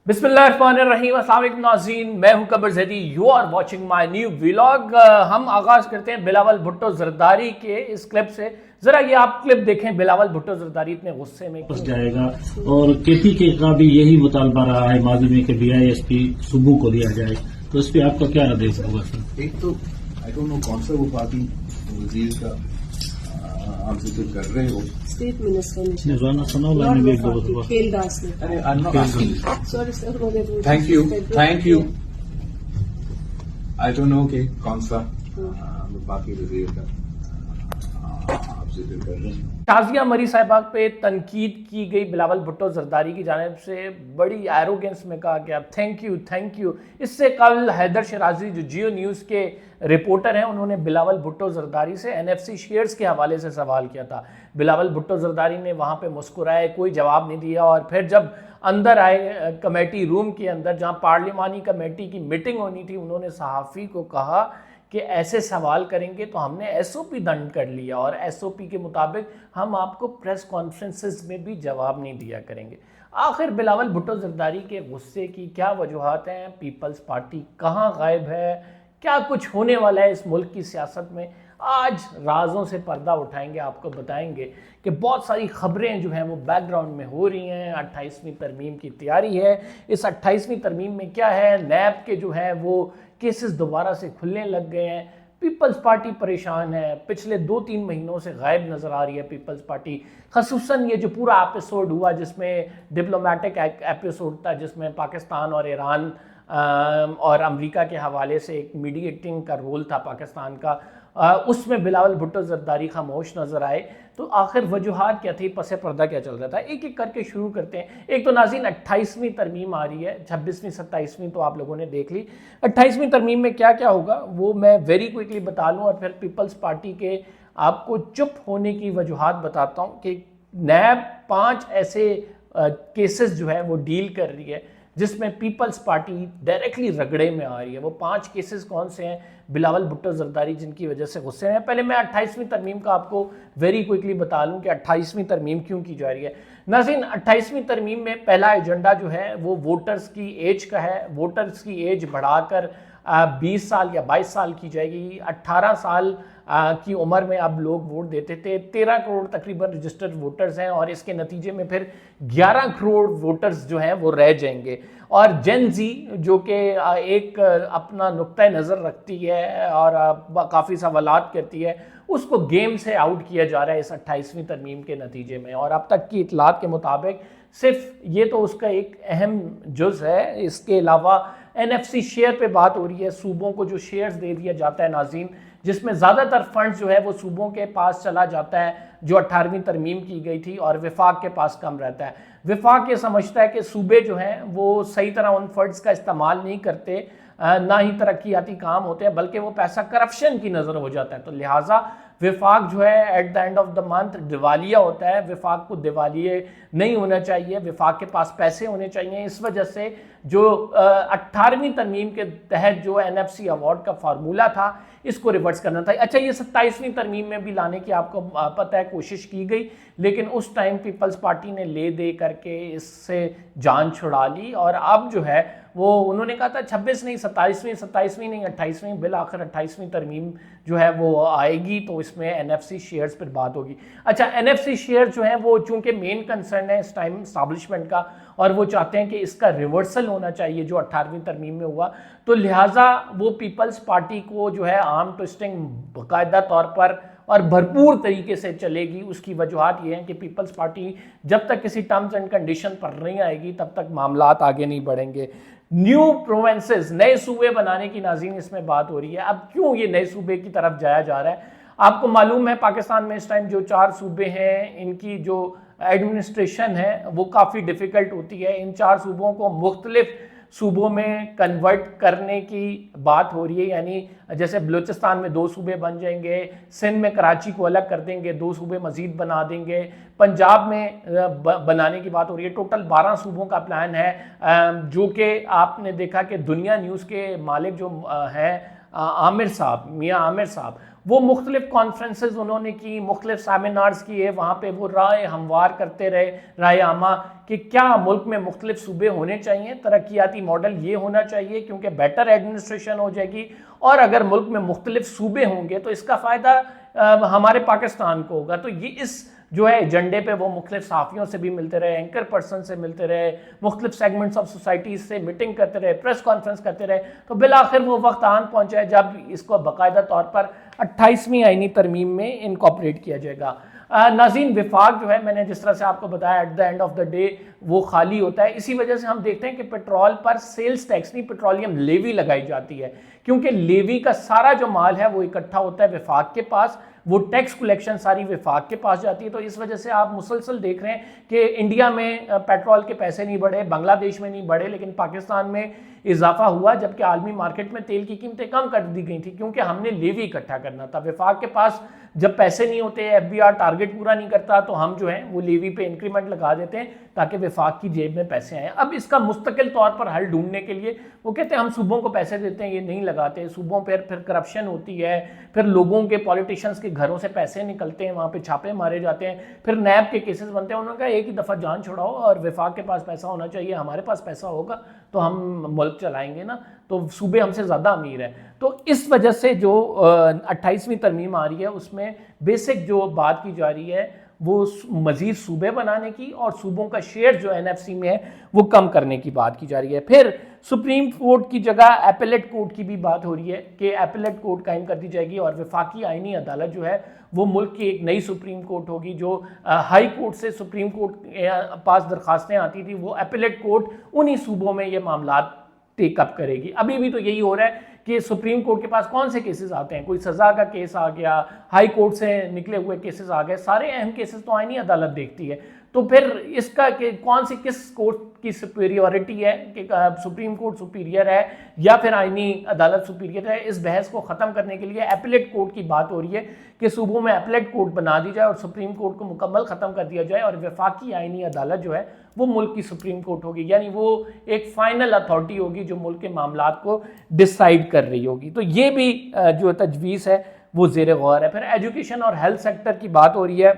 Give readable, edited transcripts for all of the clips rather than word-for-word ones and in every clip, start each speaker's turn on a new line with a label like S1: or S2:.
S1: बिस्मिल्लाहिर्रहमानिर्रहीम, अस्सलाम वालेकुम नाज़रीन, मैं हूं Qamar Zaidi. You are watching my new vlog. हम आगाज़ करते हैं बिलावल भुट्टो ज़रदारी के इस क्लिप से। ज़रा ये आप क्लिप देखें, बिलावल भुट्टो ज़रदारी इतने गुस्से में
S2: वापस जाएगा। और केपीके का भी यही मुतालबा रहा है माजी में कि BISP सुबह को दिया जाए, तो इस पर आपका क्या रद्द होगा सर?
S3: एक तो आई डोंट नो कौन सा वो पार्टी वजीर का आप जिक्र कर रहे हो।
S4: स्टेट मिनिस्टर
S2: रोजाना सुना हुआ
S4: ने
S2: मैंने एक दो
S4: खेलदास ने।
S3: अरे I am not asking,
S4: sorry sir,
S3: thank you. I don't know कि कौन सा बाकी वजीर का आप जिक्र कर रहे हैं।
S1: शाजिया मरी साहिबा पे तनकीद की गई बिलावल भुट्टो ज़रदारी की जानिब से बड़ी एरोगेंस में कहा गया थैंक यू। इससे कल हैदर शराजी जो जियो न्यूज़ के रिपोर्टर हैं, उन्होंने बिलावल भुट्टो ज़रदारी से NFC शेयर्स के हवाले से सवाल किया था। बिलावल भुट्टो ज़रदारी ने वहाँ पे मुस्कुराए, कोई जवाब नहीं दिया। और फिर जब अंदर आए कमेटी रूम के अंदर जहाँ पार्लिमानी कमेटी की मीटिंग होनी थी, उन्होंने सहाफ़ी को कहा कि ऐसे सवाल करेंगे तो हमने SOP दंड कर लिया और SOP के मुताबिक हम आपको प्रेस कॉन्फ्रेंसेस में भी जवाब नहीं दिया करेंगे। आखिर बिलावल भुट्टो ज़रदारी के गुस्से की क्या वजूहात हैं? पीपल्स पार्टी कहाँ गायब है? क्या कुछ होने वाला है इस मुल्क की सियासत में? आज राजों से पर्दा उठाएंगे, आपको बताएंगे कि बहुत सारी खबरें जो हैं वो बैकग्राउंड में हो रही हैं। 28वीं तरमीम की तैयारी है। इस 28वीं तरमीम में क्या है? नैब के जो हैं वो केसेस दोबारा से खुलने लग गए हैं। पीपल्स पार्टी परेशान है, पिछले 2-3 महीनों से गायब नज़र आ रही है पीपल्स पार्टी। खसूसन ये जो पूरा एपिसोड हुआ जिसमें डिप्लोमेटिक एपिसोड था, जिसमें पाकिस्तान और ईरान और अमेरिका के हवाले से एक मीडिएटिंग का रोल था पाकिस्तान का, उसमें बिलावल भुट्टो ज़रदारी खामोश नज़र आए। तो आखिर वजूहात क्या थी, पसे पर्दा क्या चल रहा था? एक एक करके शुरू करते हैं। एक तो नाज़रीन 28वीं तरमीम आ रही है, 26वीं 27वीं तो आप लोगों ने देख ली। 28वीं तरमीम में क्या क्या होगा वो मैं वेरी क्विकली बता लूँ और फिर पीपल्स पार्टी के आपको चुप होने की वजूहात बताता हूँ कि नैब 5 ऐसे केसेस जो है वो डील कर रही है जिसमें पीपल्स पार्टी डायरेक्टली रगड़े में आ रही है। वो 5 केसेस कौन से हैं? बिलावल भुट्टो ज़रदारी जिनकी वजह से गुस्से में। पहले मैं 28वीं तरमीम का आपको वेरी क्विकली बता लूं कि 28वीं तरमीम क्यों की जा रही है। नाज़रीन, 28वीं तरमीम में पहला एजेंडा जो है वो वोटर्स की एज का है। वोटर्स की एज बढ़ाकर 20 साल या 22 साल की जाएगी। 18 साल की उम्र में अब लोग वोट देते थे। 13 करोड़ तकरीबन रजिस्टर्ड वोटर्स हैं और इसके नतीजे में फिर 11 करोड़ वोटर्स जो हैं वो रह जाएंगे। और जेन जी जो कि एक अपना नुक्ता नज़र रखती है और काफ़ी सवालात करती है, उसको गेम से आउट किया जा रहा है इस 28वीं तरमीम के नतीजे में। और अब तक की इतलात के मुताबिक सिर्फ ये तो उसका एक अहम जुज़ है। इसके अलावा NFC शेयर पे बात हो रही है। सूबों को जो शेयर्स दे दिया जाता है नाज़रीन, जिसमें ज़्यादातर फंड्स जो है वो सूबों के पास चला जाता है जो 18वीं तरमीम की गई थी, और विफाक के पास कम रहता है। विफाक ये समझता है कि सूबे जो हैं वो सही तरह उन फंड्स का इस्तेमाल नहीं करते, ना ही तरक्याती काम होते हैं, बल्कि वो पैसा करप्शन की नज़र हो जाता है। तो लिहाजा विफाक जो है at the end of the month दिवालिया होता है। विफाक को दिवालिये नहीं होना चाहिए, विफाक के पास पैसे होने चाहिए। इस वजह से जो 18वीं तरमीम के तहत जो NFC अवार्ड का फार्मूला था, इसको रिवर्स करना था। अच्छा, ये 27वीं तरमीम में भी लाने की आपको पता है कोशिश की गई, लेकिन उस टाइम पीपल्स पार्टी ने ले दे करके इससे जान छुड़ा ली। और अब जो है वो उन्होंने कहा था 26 नहीं 27वीं नहीं 28वीं, बिल आखिर 28वीं तरमीम जो है वो आएगी तो इसमें NFC शेयर्स पर बात होगी। अच्छा, NFC शेयर जो है वो चूंकि मेन कंसर्न है इस टाइम एस्टैब्लिशमेंट का, और वो चाहते हैं कि इसका रिवर्सल होना चाहिए जो 18वीं तरमीम में हुआ, तो लिहाजा वो पीपल्स पार्टी को जो है आर्म ट्विस्टिंग बाकायदा तौर पर और भरपूर तरीके से चलेगी। उसकी वजूहत ये हैं कि पीपल्स पार्टी जब तक किसी टर्म्स एंड कंडीशन पर नहीं आएगी तब तक मामलात आगे नहीं बढ़ेंगे। न्यू प्रोविंसेस, नए सूबे बनाने की नाज़रीन इसमें बात हो रही है। अब क्यों ये नए सूबे की तरफ जाया जा रहा है? आपको मालूम है पाकिस्तान में इस टाइम जो 4 सूबे हैं, इनकी जो एडमिनिस्ट्रेशन है वो काफ़ी डिफ़िकल्ट होती है। इन 4 सूबों को मुख्तलिफ सूबों में कन्वर्ट करने की बात हो रही है। यानी जैसे बलूचिस्तान में 2 सूबे बन जाएंगे, सिंध में कराची को अलग कर देंगे, 2 सूबे मजीद बना देंगे, पंजाब में बनाने की बात हो रही है। टोटल 12 सूबों का प्लान है, जो कि आपने देखा कि दुनिया न्यूज़ के मालिक जो हैं आमिर साहब, मियाँ आमिर साहब, वो मुख्तलिफ कॉन्फ्रेंसेज उन्होंने की, मुख्तलिफ सेमिनार्स किए, वहाँ पे वो राय हमवार करते रहे, राय आमा कि क्या मुल्क में मुख्तलिफ सूबे होने चाहिए, तरक्याती मॉडल ये होना चाहिए क्योंकि बेटर एडमिनिस्ट्रेशन हो जाएगी, और अगर मुल्क में मुख्तलिफ सूबे होंगे तो इसका फ़ायदा हमारे पाकिस्तान को होगा। तो ये इस जो है एजेंडे पे वो मुख्तलिफ सहाफ़ियों से भी मिलते रहे, एंकर पर्सन से मिलते रहे, मुख्तलिफ सेगमेंट्स ऑफ सोसाइटीज़ से मीटिंग करते रहे, प्रेस कॉन्फ्रेंस करते रहे। तो बिलाखिर वो वक्त आन पहुँचा है जब इसको बाकायदा तौर पर 28वीं आईनी तरमीम में इनकॉर्पोरेट किया जाएगा। नाज़रीन, विफाक जो है, मैंने जिस तरह से आपको बताया, at the end of the day वो खाली होता है। इसी वजह से हम देखते हैं कि पेट्रोल पर सेल्स टैक्स नहीं, पेट्रोलियम लेवी लगाई जाती है, क्योंकि लेवी का सारा जो माल है वो इकट्ठा होता है विफाक के पास, वो टैक्स कलेक्शन सारी विफाक के पास जाती है। तो इस वजह से आप मुसलसल देख रहे हैं कि इंडिया में पेट्रोल के पैसे नहीं बढ़े, बांग्लादेश में नहीं बढ़े, लेकिन पाकिस्तान में इजाफा हुआ, जबकि आलमी मार्केट में तेल की कीमतें कम कर दी गई थी, क्योंकि हमने लेवी इकट्ठा करना था। विफाक के पास जब पैसे नहीं होते, एफबीआर टारगेट पूरा नहीं करता, तो हम जो है वो लेवी पे इंक्रीमेंट लगा देते हैं ताकि विफाक की जेब में पैसे आए। अब इसका मुस्तकिल तौर पर हल ढूंढने के लिए वो कहते हैं हम सूबों को पैसे देते हैं, ये नहीं लगाते। सूबों पर फिर करप्शन होती है, फिर लोगों के पॉलिटिशियंस के घरों से पैसे निकलते हैं, वहाँ पे छापे मारे जाते हैं, फिर नैब के केसेस बनते हैं। उन्होंने कहा एक ही दफ़ा जान छुड़ाओ और विफाक के पास पैसा होना चाहिए, हमारे पास पैसा होगा तो हम मुल्क चलाएंगे ना, तो सूबे हमसे ज़्यादा अमीर है। तो इस वजह से जो 28वीं तरमीम आ रही है उसमें बेसिक जो बात की जा रही है वो मज़ीद सूबे बनाने की और सूबों का शेयर जो एनएफसी में है वो कम करने की बात की जा रही है। फिर सुप्रीम कोर्ट की जगह एपेलेट कोर्ट की भी बात हो रही है कि एपेलेट कोर्ट कायम कर दी जाएगी और वफाकी आइनी अदालत जो है वो मुल्क की एक नई सुप्रीम कोर्ट होगी। जो हाई कोर्ट से सुप्रीम कोर्ट पास दरखास्तें आती थी, वो एपेलेट कोर्ट उन्हीं सूबों में ये मामला टेकअप करेगी। अभी भी तो यही हो रहा है कि सुप्रीम कोर्ट के पास कौन से केसेस आते हैं, कोई सज़ा का केस आ गया, हाई कोर्ट से निकले हुए केसेस आ गए, सारे अहम केसेस तो आईनी अदालत देखती है। तो फिर इसका कि कौन सी किस कोर्ट की सुपीरियरिटी है कि सुप्रीम कोर्ट सुपीरियर है या फिर आईनी अदालत सुपीरियर है, इस बहस को ख़त्म करने के लिए एपेलेट कोर्ट की बात हो रही है कि सूबों में एपेलेट कोर्ट बना दी जाए और सुप्रीम कोर्ट को मुकम्मल ख़त्म कर दिया जाए और वफाकी आईनी अदालत जो है वो मुल्क की सुप्रीम कोर्ट होगी, यानी वो एक फाइनल अथॉरिटी होगी जो मुल्क के मामलात को डिसाइड कर रही होगी। तो ये भी जो तजवीज़ है वो ज़ेर गौर है। फिर एजुकेशन और हेल्थ सेक्टर की बात हो रही है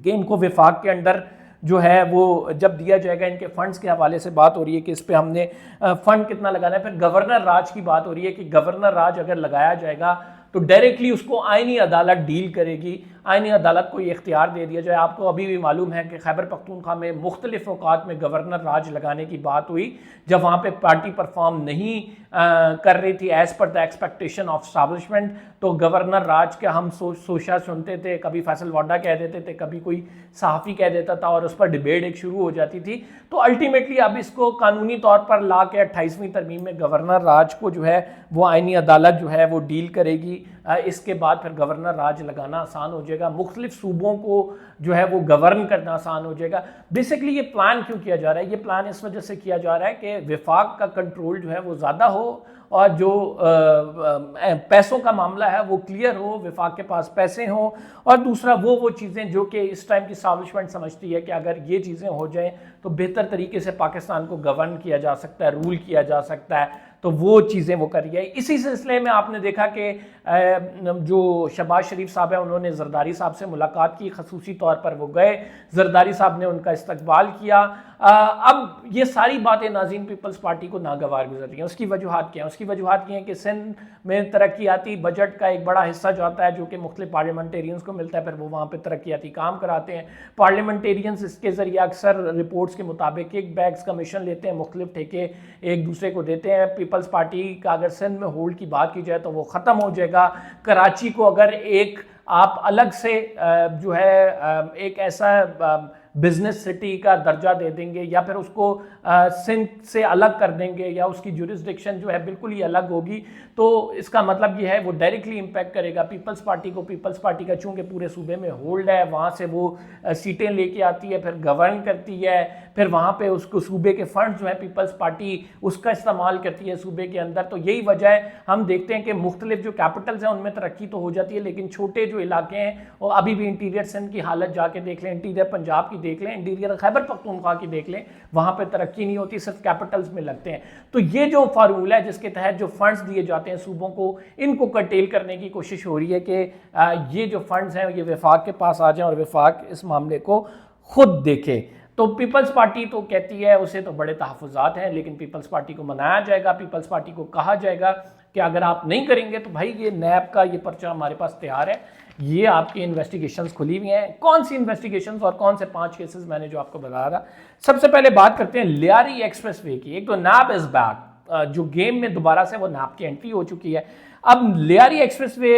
S1: कि इनको विफाक के अंडर जो है वो जब दिया जाएगा, इनके फंड्स के हवाले से बात हो रही है कि इस पे हमने फंड कितना लगाना है। फिर गवर्नर राज की बात हो रही है कि गवर्नर राज अगर लगाया जाएगा तो डायरेक्टली उसको आईनी अदालत डील करेगी, आईनी अदालत को ये इख्तियार दे दिया जाए। आपको अभी भी मालूम है कि खैबर पख्तूनख्वा में मुख्तलिफ औकात में गवर्नर राज लगाने की बात हुई जब वहाँ पे पार्टी परफॉर्म नहीं कर रही थी as per the expectation of establishment, तो गवर्नर राज के हम सोशा सुनते थे, कभी फैसल वाडा कह देते थे, कभी कोई सहाफ़ी कह देता था और उस पर डिबेट एक शुरू हो जाती थी। तो अल्टीमेटली अब इसको कानूनी तौर पर ला के 28वीं तरमीम में गवर्नर राज को जो है वो आईनी अदालत जो है वो डील करेगी। इसके बाद फिर गवर्नर राज लगाना आसान हो जाएगा, मुख्तलिफ सूबों को जो है वो गवर्न करना आसान हो जाएगा। बेसिकली ये प्लान क्यों किया जा रहा है? ये प्लान इस वजह से किया जा रहा है कि विफाक का कंट्रोल जो है वो ज़्यादा हो और जो पैसों का मामला है वो क्लियर हो, विफाक के पास पैसे हों, और दूसरा वो चीज़ें जो कि इस टाइम की एस्टैब्लिशमेंट समझती है कि अगर ये चीज़ें हो जाएं तो बेहतर तरीके से पाकिस्तान को गवर्न किया जा सकता है, रूल किया जा सकता है, तो वो चीज़ें वो करी है। इसी सिलसिले में आपने देखा कि जो शहबाज शरीफ साहब हैं उन्होंने जरदारी साहब से मुलाकात की, खसूसी तौर पर वो गए, जरदारी साहब ने उनका इस्तकबाल किया। अब ये सारी बातें नाज़रीन पीपल्स पार्टी को नागवार गुजर रही हैं। उसकी वजूहात क्या हैं? उसकी वजूहात ये हैं कि सिंध में तरक्याती बजट का एक बड़ा हिस्सा जो आता है जो कि मुख्तलिफ पार्लियामेंटेरियंस को मिलता है, फिर वो वहाँ पर तरक्याती काम कराते हैं। पार्लियामेंटेरियंस इसके ज़रिए अक्सर रिपोर्ट्स के मुताबिक किक बैक्स कमीशन लेते हैं, मुख्तलिफ ठेके एक दूसरे को देते हैं। पीपल्स पार्टी का अगर सिंध में होल्ड की बात की जाए तो वो ख़त्म हो जाएगा। कराची को अगर एक आप अलग से जो है एक ऐसा बिजनेस सिटी का दर्जा दे देंगे या फिर उसको सिंध से अलग कर देंगे या उसकी जुरिस्डिक्शन जो है बिल्कुल ही अलग होगी, तो इसका मतलब ये है वो डायरेक्टली इम्पैक्ट करेगा पीपल्स पार्टी को। पीपल्स पार्टी का चूँकि पूरे सूबे में होल्ड है, वहाँ से वो सीटें लेके आती है, फिर गवर्न करती है, फिर वहाँ पे उसको सूबे के फंड जो है पीपल्स पार्टी उसका इस्तेमाल करती है सूबे के अंदर। तो यही वजह है, हम देखते हैं कि मुख्तलिफ जो कैपिटल्स हैं उनमें तरक्की तो हो जाती है, लेकिन छोटे जो इलाके हैं और अभी भी इंटीरियर सिंध की हालत जाके देख लें, इंटीरियर पंजाब की देख लें, इंटीरियर खैबर पख्तूनख्वा की देख लें, वहाँ पर तरक्की नहीं होती, सिर्फ कैपिटल्स में लगते हैं। तो ये जो फार्मूला है जिसके तहत जो फंड्स दिए जाते हैं सूबों को, इनको कर्टेल करने की कोशिश हो रही है कि ये जो फंड्स हैं ये वफाक के पास आ जाएं और वफाक इस मामले को खुद देखे। तो पीपल्स पार्टी तो कहती है उसे तो बड़े तहफ़्फ़ुज़ात हैं, लेकिन पीपल्स पार्टी को मनाया जाएगा, पीपल्स पार्टी को कहा जाएगा कि अगर आप नहीं करेंगे तो भाई ये नैब का ये पर्चा हमारे पास तैयार है, ये आपकी इन्वेस्टिगेशंस खुली हुई हैं। कौन सी इन्वेस्टिगेशंस और कौन से 5 केसेस मैंने जो आपको बता रहा। सबसे पहले बात करते हैं लियारी एक्सप्रेसवे की। एक तो नैब इज़ बैक, जो गेम में दोबारा से वो नैब की एंट्री हो चुकी है। अब लियारी एक्सप्रेसवे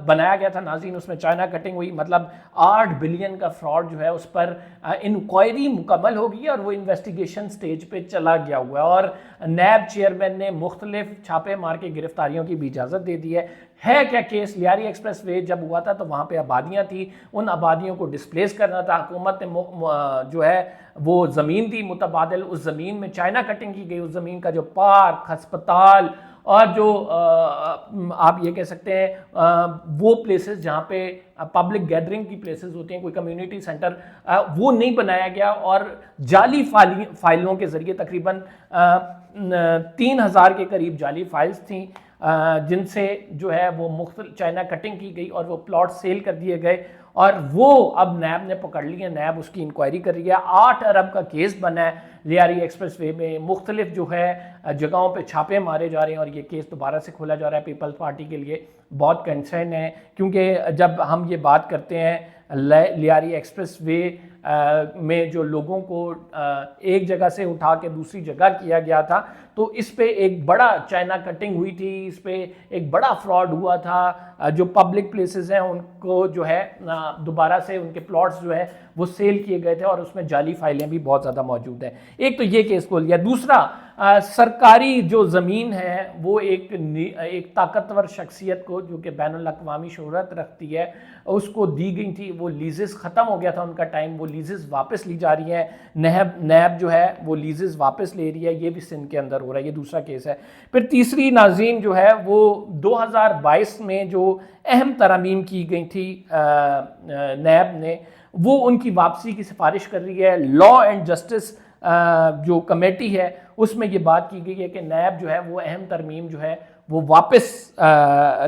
S1: बनाया गया था नाज़रीन, उसमें चाइना कटिंग हुई, मतलब 8 बिलियन का फ्रॉड जो है उस पर इंक्वायरी मुकम्मल हो गई और वो इन्वेस्टिगेशन स्टेज पे चला गया हुआ है और नैब चेयरमैन ने मुख्तलिफ छापे मार के गिरफ्तारियों की भी इजाज़त दे दी है क्या केस? लियारी एक्सप्रेसवे जब हुआ था तो वहाँ पे आबादियाँ थी, उन आबादियों को डिस्प्लेस करना था। हुकूमत ने जो है वो ज़मीन दी मुतबादिल, उस ज़मीन में चाइना कटिंग की गई, उस ज़मीन का जो पार्क, अस्पताल और जो आप ये कह सकते हैं वो प्लेसेस जहाँ पे पब्लिक गैदरिंग की प्लेसेस होती हैं, कोई कम्युनिटी सेंटर, वो नहीं बनाया गया और जाली फाइलों के ज़रिए तकरीबन 3000 के करीब जाली फाइल्स थी जिनसे जो है वो मुख्तलिफ चाइना कटिंग की गई और वो प्लॉट सेल कर दिए गए और वो अब नैब ने पकड़ लिया, नैब उसकी इंक्वायरी कर रही है। 8 अरब का केस बना है लियारी एक्सप्रेसवे में, मुख्तलिफ जो है जगहों पे छापे मारे जा रहे हैं और ये केस दोबारा से खोला जा रहा है। पीपल्स पार्टी के लिए बहुत कंसर्न है, क्योंकि जब हम ये बात करते हैं लियारी एक्सप्रेसवे में जो लोगों को एक जगह से उठा के दूसरी जगह किया गया था, तो इस पे एक बड़ा चाइना कटिंग हुई थी, इस पे एक बड़ा फ्रॉड हुआ था। जो पब्लिक प्लेसेस हैं उनको जो है दोबारा से उनके प्लॉट्स जो है वो सेल किए गए थे और उसमें जाली फाइलें भी बहुत ज़्यादा मौजूद हैं। एक तो ये केस खोल लिया। दूसरा, सरकारी जो ज़मीन है वो एक ताकतवर शख्सियत को जो कि बैनुल अक़वामी शोहरत रखती है उसको दी गई थी। वो लीजेस ख़त्म हो गया था उनका टाइम, वो लीजेस वापस ली जा रही हैं। नैब जो है वो लीजेस वापस ले रही है, ये भी सिंध के अंदर हो रहा है। ये दूसरा केस है। फिर तीसरी नाज़रीन जो है वो 2022 में जो अहम तरमीम की गई थी नैब ने, वो उनकी वापसी की सिफारिश कर रही है। लॉ एंड जस्टिस जो कमेटी है उसमें ये बात की गई है कि नैब जो है वो अहम तरमीम जो है वो वापस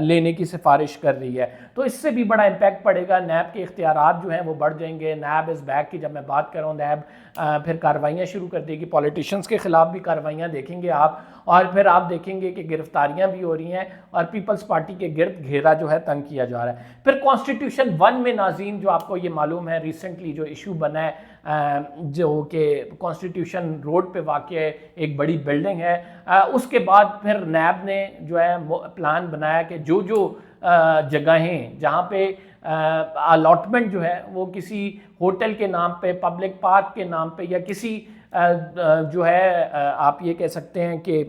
S1: लेने की सिफारिश कर रही है। तो इससे भी बड़ा इम्पैक्ट पड़ेगा, नैब के इख्तियारात जो हैं वो बढ़ जाएंगे। नैब इज़ बैक की जब मैं बात कर रहा हूँ, नैब फिर कार्रवाइयाँ शुरू कर देगी, पॉलिटिशियंस के ख़िलाफ़ भी कार्रवाइयाँ देखेंगे आप, और फिर आप देखेंगे कि गिरफ्तारियाँ भी हो रही हैं और पीपल्स पार्टी के गिर्द घेरा जो है तंग किया जा रहा है। फिर कॉन्स्टिट्यूशन 1 में नाज़रीन जो आपको ये मालूम है रिसेंटली जो इशू बना है, जो कि कॉन्स्टिट्यूशन रोड पे वाक़ एक बड़ी बिल्डिंग है, उसके बाद फिर नैब ने जो है प्लान बनाया कि जो जगहें जहाँ पे अलॉटमेंट जो है वो किसी होटल के नाम पे, पब्लिक पार्क के नाम पे या किसी जो है आप ये कह सकते हैं कि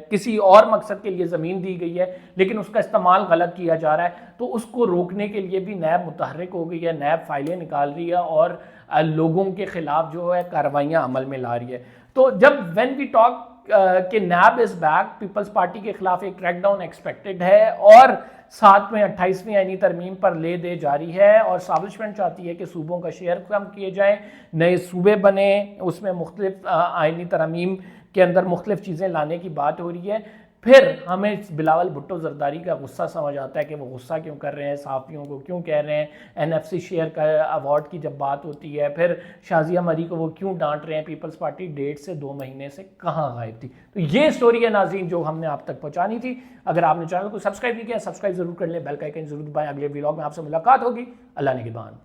S1: किसी और मकसद के लिए ज़मीन दी गई है लेकिन उसका इस्तेमाल गलत किया जा रहा है, तो उसको रोकने के लिए भी नैब मुतहर्रिक हो गई है। नैब फाइलें निकाल रही है और लोगों के ख़िलाफ़ जो है कार्रवाइयाँ अमल में ला रही है। तो जब व्हेन वी टॉक कि नैब इज़ बैक, पीपल्स पार्टी के खिलाफ एक क्रैकडाउन एक्सपेक्टेड है और साथ में 28वीं आईनी तरमीम पर ले दे जारी है और एस्टैब्लिशमेंट चाहती है कि सूबों का शेयर कम किए जाएँ, नए सूबे बने, उसमें मुख्तलिफ आईनी तरमीम के अंदर मुख्तलिफ चीज़ें लाने की बात हो रही है। फिर हमें बिलावल भुट्टो जरदारी का गुस्सा समझ आता है कि वो गुस्सा क्यों कर रहे हैं, सहाफ़ियों को क्यों कह रहे हैं, NFC शेयर का अवार्ड की जब बात होती है, फिर शाजिया मरी को वो क्यों डांट रहे हैं। पीपल्स पार्टी 1.5 से 2 महीने से कहाँ गायब थी। तो ये स्टोरी है नाज़रीन जो हमने आप तक पहुँचानी थी। अगर आपने चैनल को सब्सक्राइब नहीं किया, सब्सक्राइब जरूर कर लें, बेल का आइकन जरूर दबाएं। अगले व्लॉग में आपसे मुलाकात होगी। अल्लाह निगहबान।